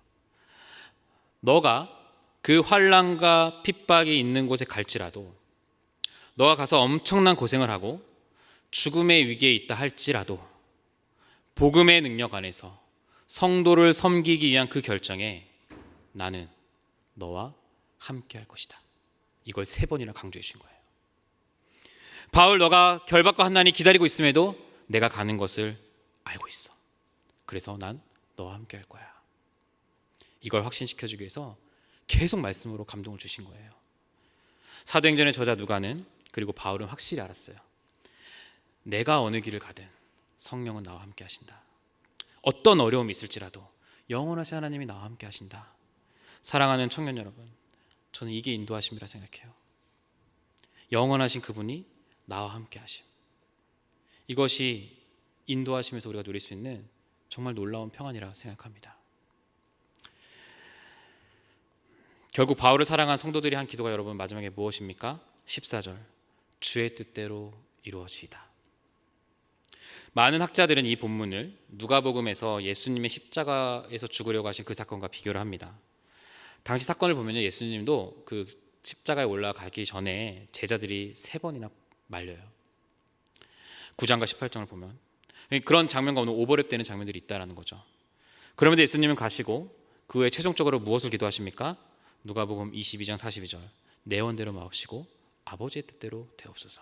Speaker 1: 너가 그 환난과 핍박이 있는 곳에 갈지라도, 너가 가서 엄청난 고생을 하고 죽음의 위기에 있다 할지라도 복음의 능력 안에서 성도를 섬기기 위한 그 결정에 나는 너와 함께 할 것이다. 이걸 3번이나 강조해 주신 거예요. 바울, 너가 결박과 환난이 기다리고 있음에도 내가 가는 것을 알고 있어. 그래서 난 너와 함께 할 거야. 이걸 확신시켜주기 위해서 계속 말씀으로 감동을 주신 거예요. 사도행전의 저자 누가는, 그리고 바울은 확실히 알았어요. 내가 어느 길을 가든 성령은 나와 함께 하신다. 어떤 어려움이 있을지라도 영원하신 하나님이 나와 함께 하신다. 사랑하는 청년 여러분, 저는 이게 인도하심이라 생각해요. 영원하신 그분이 나와 함께 하심. 이것이 인도하심에서 우리가 누릴 수 있는 정말 놀라운 평안이라고 생각합니다. 결국 바울을 사랑한 성도들이 한 기도가 여러분 마지막에 무엇입니까? 14절, 주의 뜻대로 이루어지이다. 많은 학자들은 이 본문을 누가복음에서 예수님의 십자가에서 죽으려고 하신 그 사건과 비교를 합니다. 당시 사건을 보면 예수님도 그 십자가에 올라가기 전에 제자들이 3번이나 말려요. 9장과 18장을 보면 그런 장면과 오늘 오버랩되는 장면들이 있다는 거죠. 그러면서 예수님은 가시고 그 후에 최종적으로 무엇을 기도하십니까? 누가복음 22장 42절, 내 원대로 마옵시고 아버지의 뜻대로 되옵소서.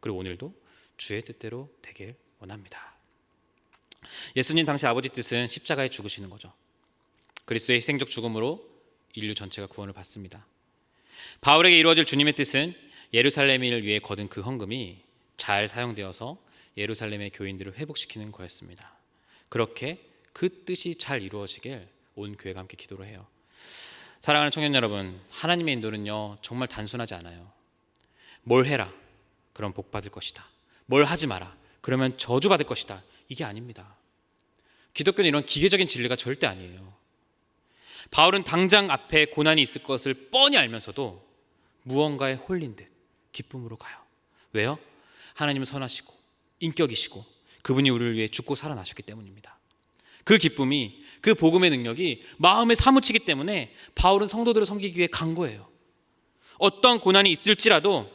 Speaker 1: 그리고 오늘도 주의 뜻대로 되길 원합니다. 예수님 당시 아버지 뜻은 십자가에 죽으시는 거죠. 그리스도의 희생적 죽음으로 인류 전체가 구원을 받습니다. 바울에게 이루어질 주님의 뜻은 예루살렘을 위해 거둔 그 헌금이 잘 사용되어서 예루살렘의 교인들을 회복시키는 거였습니다. 그렇게 그 뜻이 잘 이루어지길 온 교회가 함께 기도를 해요. 사랑하는 청년 여러분, 하나님의 인도는요 정말 단순하지 않아요. 뭘 해라, 그럼 복 받을 것이다. 뭘 하지 마라, 그러면 저주받을 것이다. 이게 아닙니다. 기독교는 이런 기계적인 진리가 절대 아니에요. 바울은 당장 앞에 고난이 있을 것을 뻔히 알면서도 무언가에 홀린 듯 기쁨으로 가요. 왜요? 하나님은 선하시고 인격이시고 그분이 우리를 위해 죽고 살아나셨기 때문입니다. 그 기쁨이, 그 복음의 능력이 마음에 사무치기 때문에 바울은 성도들을 섬기기 위해 간 거예요. 어떤 고난이 있을지라도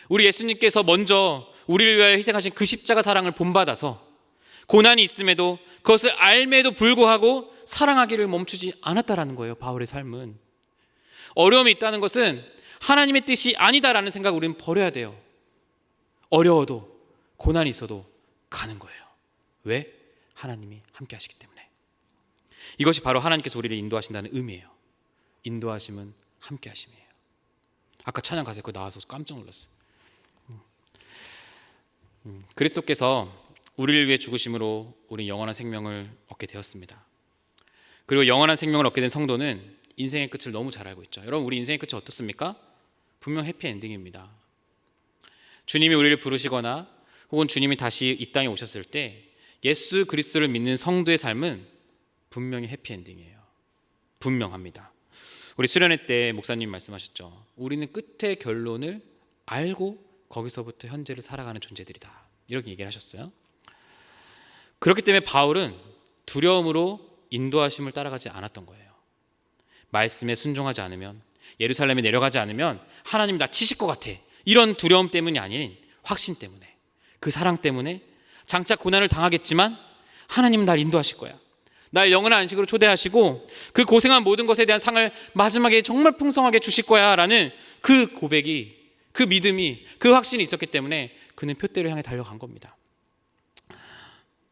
Speaker 1: 우리 예수님께서 먼저 우리를 위하여 희생하신 그 십자가 사랑을 본받아서 고난이 있음에도 그것을 알매도 불구하고 사랑하기를 멈추지 않았다라는 거예요. 바울의 삶은. 어려움이 있다는 것은 하나님의 뜻이 아니다라는 생각을 우리는 버려야 돼요. 어려워도 고난이 있어도 가는 거예요. 왜? 하나님이 함께 하시기 때문에. 이것이 바로 하나님께서 우리를 인도하신다는 의미예요. 인도하심은 함께 하심이에요. 아까 찬양 가사에 그거 나와서 깜짝 놀랐어요. 그리스도께서 우리를 위해 죽으심으로 우리 영원한 생명을 얻게 되었습니다. 그리고 영원한 생명을 얻게 된 성도는 인생의 끝을 너무 잘 알고 있죠. 여러분, 우리 인생의 끝이 어떻습니까? 분명 해피엔딩입니다. 주님이 우리를 부르시거나 혹은 주님이 다시 이 땅에 오셨을 때 예수 그리스도를 믿는 성도의 삶은 분명히 해피엔딩이에요. 분명합니다. 우리 수련회 때 목사님 말씀하셨죠. 우리는 끝의 결론을 알고 거기서부터 현재를 살아가는 존재들이다. 이렇게 얘기를 하셨어요. 그렇기 때문에 바울은 두려움으로 인도하심을 따라가지 않았던 거예요. 말씀에 순종하지 않으면, 예루살렘에 내려가지 않으면 하나님 나 치실 것 같아, 이런 두려움 때문이 아닌 확신 때문에, 그 사랑 때문에 장차 고난을 당하겠지만 하나님은 날 인도하실 거야. 날 영원한 안식으로 초대하시고 그 고생한 모든 것에 대한 상을 마지막에 정말 풍성하게 주실 거야 라는 그 고백이, 그 믿음이, 그 확신이 있었기 때문에 그는 표대를 향해 달려간 겁니다.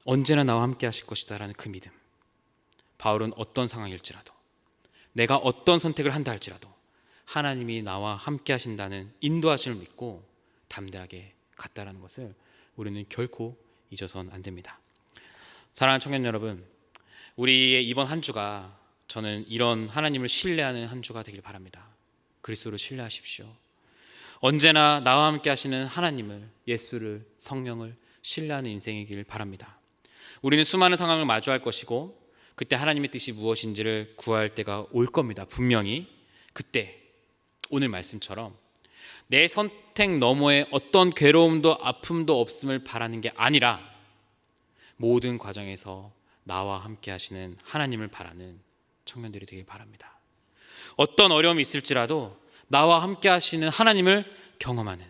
Speaker 1: 언제나 나와 함께 하실 것이다 라는 그 믿음. 바울은 어떤 상황일지라도, 내가 어떤 선택을 한다 할지라도 하나님이 나와 함께 하신다는 인도하심을 믿고 담대하게 갔다라는 것을 우리는 결코 잊어서는 안 됩니다. 사랑하는 청년 여러분, 우리의 이번 한 주가 저는 이런 하나님을 신뢰하는 한 주가 되길 바랍니다. 그리스도를 신뢰하십시오. 언제나 나와 함께 하시는 하나님을, 예수를, 성령을 신뢰하는 인생이길 바랍니다. 우리는 수많은 상황을 마주할 것이고 그때 하나님의 뜻이 무엇인지를 구할 때가 올 겁니다. 분명히. 그때 오늘 말씀처럼 내 선택 너머에 어떤 괴로움도 아픔도 없음을 바라는 게 아니라 모든 과정에서 나와 함께 하시는 하나님을 바라는 청년들이 되길 바랍니다. 어떤 어려움이 있을지라도 나와 함께 하시는 하나님을 경험하는,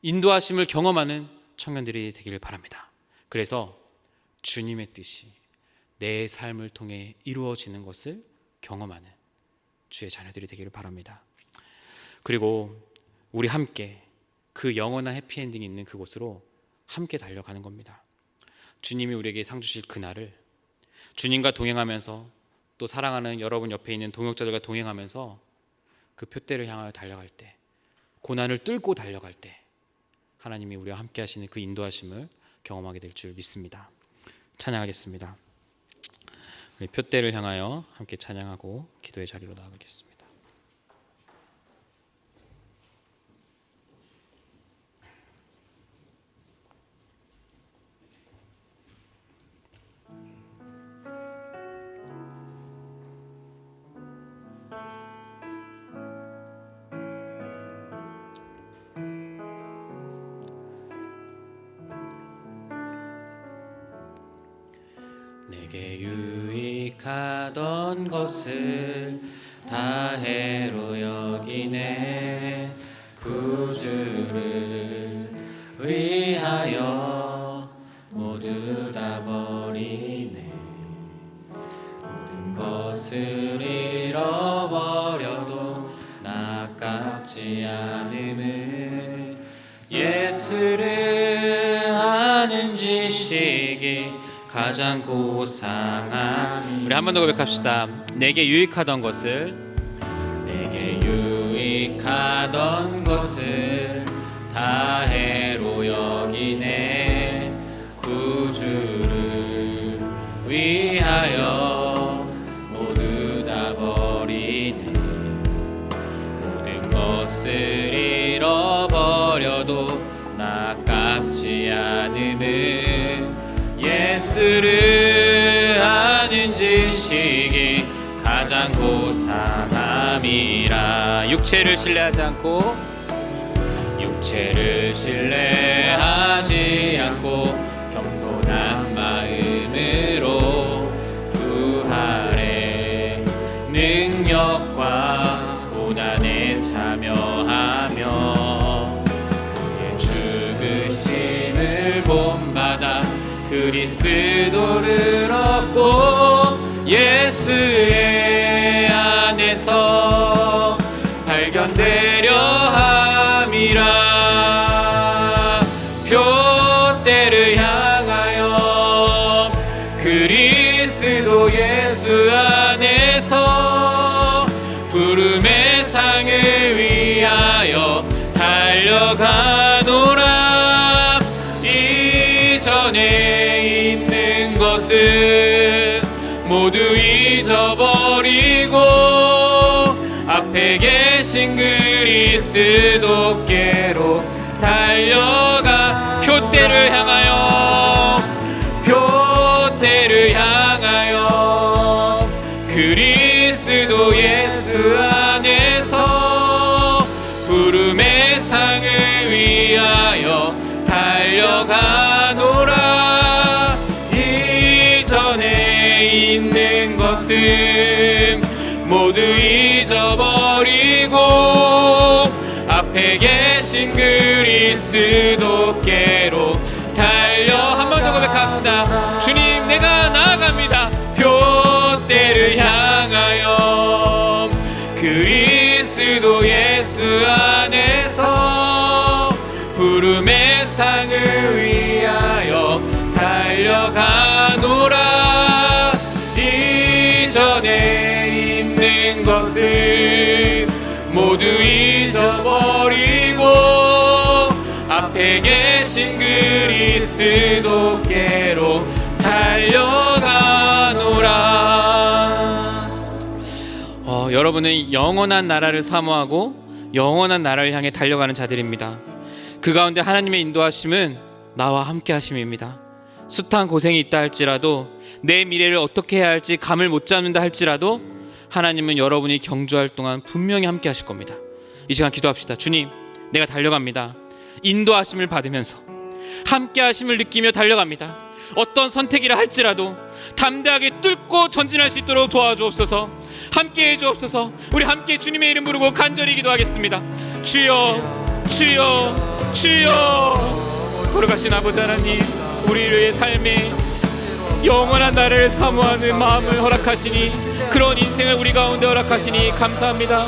Speaker 1: 인도하심을 경험하는 청년들이 되기를 바랍니다. 그래서 주님의 뜻이 내 삶을 통해 이루어지는 것을 경험하는 주의 자녀들이 되기를 바랍니다. 그리고 우리 함께 그 영원한 해피엔딩이 있는 그곳으로 함께 달려가는 겁니다. 주님이 우리에게 상 주실 그날을 주님과 동행하면서, 또 사랑하는 여러분 옆에 있는 동역자들과 동행하면서 그 표대를 향하여 달려갈 때, 고난을 뚫고 달려갈 때 하나님이 우리와 함께 하시는 그 인도하심을 경험하게 될 줄 믿습니다. 찬양하겠습니다. 우리 표대를 향하여 함께 찬양하고 기도의 자리로 나아가겠습니다. 내게 유익하던 것을 다 해로 여기네. 구주를 위하여 모두 다 버리네. 모든 것을 잃어버려도 나 아깝지 않음을 예수를 아는 지식이 가장 고상함. 우리 한 번 더 고백합시다. 내게 유익하던 것을, 내게 유익하던 것을 다 해로 여기네. 구주를 위하여 모두 다 버리네. 모든 것을 잃어버려도 나 아깝지 않음을 예수를 아는 지식이 가장 고상함이라. 육체를 신뢰하지 않고, 육체를 신뢰하지 않고 겸손한 마음으로 부활의 능력과 고난에 참여하며 그의 죽으심을 본받아 그리스도를 얻고 예수의 안에서 발견되려 함이라. 표대를 향하여 그리스도 예수 안에서 부름의 상을 위하여 달려가노라. 이전에 있는 것을 모두 잊어버리고 앞에 계신 그리스도께로 달려가. 표대를 향하여, 표대를 향하여 그리스도 예수 안에서 부름의 상을 위하여 달려가노라. 이전에 있는 것은 모두 잊어버리고 앞에 계신 그리스도께로 달려. 한 번 더 고백합시다. 주님, 내가 나아갑니다. 표대를 향하여 그리스도 예수 안에서 부름의 상을 위하여 달려가노라. 이전에 있는 것을 모두 잊어버리고 앞에 계신 그리스도께로 달려가노라. 여러분은 영원한 나라를 사모하고 영원한 나라를 향해 달려가는 자들입니다. 그 가운데 하나님의 인도하심은 나와 함께 하심입니다. 숱한 고생이 있다 할지라도, 내 미래를 어떻게 해야 할지 감을 못 잡는다 할지라도 하나님은 여러분이 경주할 동안 분명히 함께 하실 겁니다. 이 시간 기도합시다. 주님, 내가 달려갑니다. 인도하심을 받으면서 함께 하심을 느끼며 달려갑니다. 어떤 선택이라 할지라도 담대하게 뚫고 전진할 수 있도록 도와주옵소서. 함께해 주옵소서. 우리 함께 주님의 이름 부르고 간절히 기도하겠습니다. 주여, 주여, 주여. 걸어가신 아버지 하나님, 우리의 삶에 영원한 나를 사모하는 마음을 허락하시니, 그런 인생을 우리 가운데 허락하시니 감사합니다.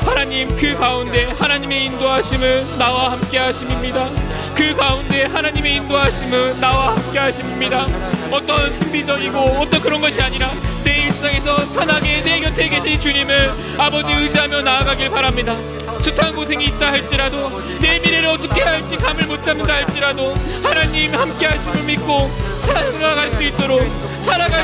Speaker 1: 하나님, 그 가운데 하나님의 인도하심은 나와 함께 하심입니다. 그 가운데 하나님의 인도하심은 나와 함께 하심입니다. 어떤 순비적이고 어떤 그런 것이 아니라 내 일상에서 편하게 내 곁에 계신 주님을 아버지 의지하며 나아가길 바랍니다. 숱한 고생이 있다 할지라도, 내 미래를 어떻게 할지 감을 못 잡는다 할지라도 하나님 함께 하심을 믿고 살아갈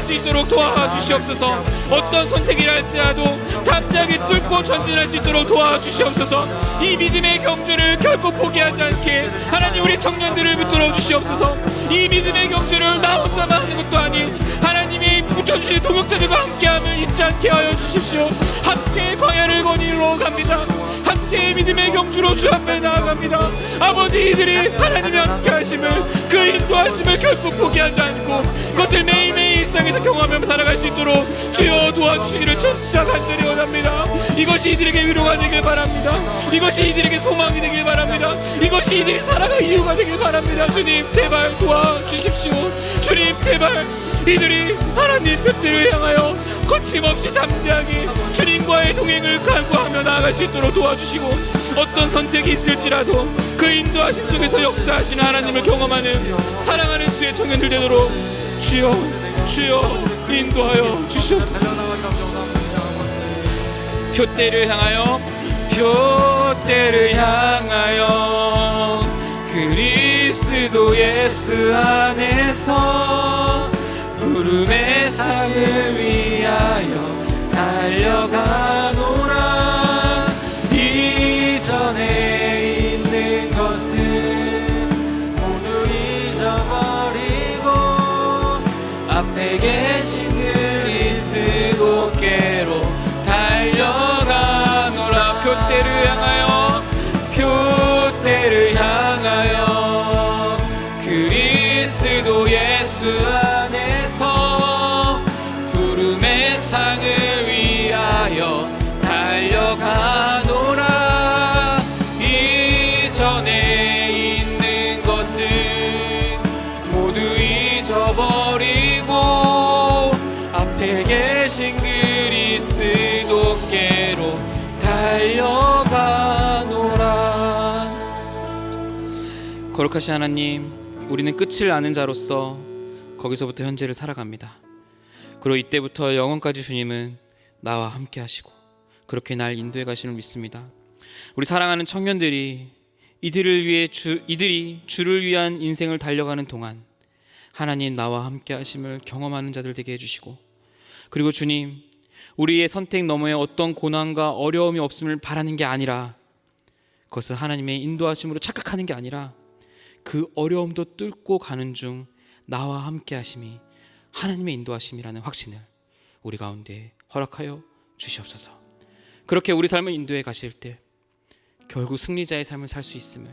Speaker 1: 수 있도록 도와주시옵소서. 어떤 선택이라 할지라도 담대하게 뚫고 전진할 수 있도록 도와주시옵소서. 이 믿음의 경주를 결코 포기하지 않게 하나님 우리 청년들을 붙들어 주시옵소서. 이 믿음의 경주를 나 혼자만 하는 것도 아닌 하나님이 붙여주신 동역자들과 함께함을 잊지 않게 하여 주십시오. 함께 광야를 거니러 갑니다. 함께 믿음의 경주로 주 앞에 나아갑니다. 아버지, 이들이 하나님의 함께 하심을, 그 인도하심을 결코 포기하지 않고 그것을 매일매일 일상에서 경험하며 살아갈 수 있도록 주여 도와주시기를 진짜 간절히 원합니다. 이것이 이들에게 위로가 되길 바랍니다. 이것이 이들에게 소망이 되길 바랍니다. 이것이 이들이 살아갈 이유가 되길 바랍니다. 주님, 제발 도와주십시오. 주님, 제발 이들이 하나님 뜻대로 향하여 거침없이 담대하게 주님과의 동행을 간구하며 나아갈 수 있도록 도와주시고, 어떤 선택이 있을지라도 그 인도하심 속에서 역사하시는 하나님을 경험하는 사랑하는 주의 청년들 되도록 주여, 주여 인도하여 주시옵소서. 표대를 향하여, 표대를 향하여 그리스도 예수 안에서 부름의 상을 위하여 달려가노라. 이전에 있는 것은 모두 잊어버리고 앞에 계신 그리스도께로 달려가노라. 표대를 향하여, 표대를 향하여 그리스도 예수 안에서 부름의 상을 위하여 달려가노라. 이전에 있는 것은 모두 잊어버리고 앞에 계신 그리스도께로 달려가노라. 거룩하신 하나님, 우리는 끝을 아는 자로서 거기서부터 현재를 살아갑니다. 그리고 이때부터 영원까지 주님은 나와 함께 하시고 그렇게 날 인도해 가시는 믿습니다. 우리 사랑하는 청년들이 이들이 주를 위한 인생을 달려가는 동안 하나님 나와 함께 하심을 경험하는 자들 되게 해주시고, 그리고 주님, 우리의 선택 너머에 어떤 고난과 어려움이 없음을 바라는 게 아니라, 그것은 하나님의 인도하심으로 착각하는 게 아니라 그 어려움도 뚫고 가는 중 나와 함께 하심이 하나님의 인도하심이라는 확신을 우리 가운데 허락하여 주시옵소서. 그렇게 우리 삶을 인도해 가실 때 결국 승리자의 삶을 살 수 있음을,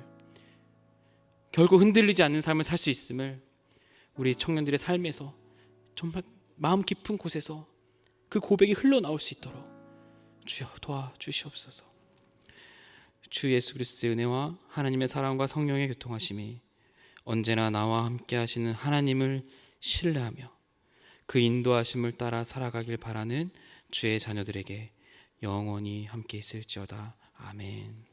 Speaker 1: 결국 흔들리지 않는 삶을 살 수 있음을 우리 청년들의 삶에서 정말 마음 깊은 곳에서 그 고백이 흘러나올 수 있도록 주여 도와주시옵소서. 주 예수 그리스도의 은혜와 하나님의 사랑과 성령의 교통하심이 언제나 나와 함께 하시는 하나님을 신뢰하며 그 인도하심을 따라 살아가길 바라는 주의 자녀들에게 영원히 함께 있을지어다. 아멘.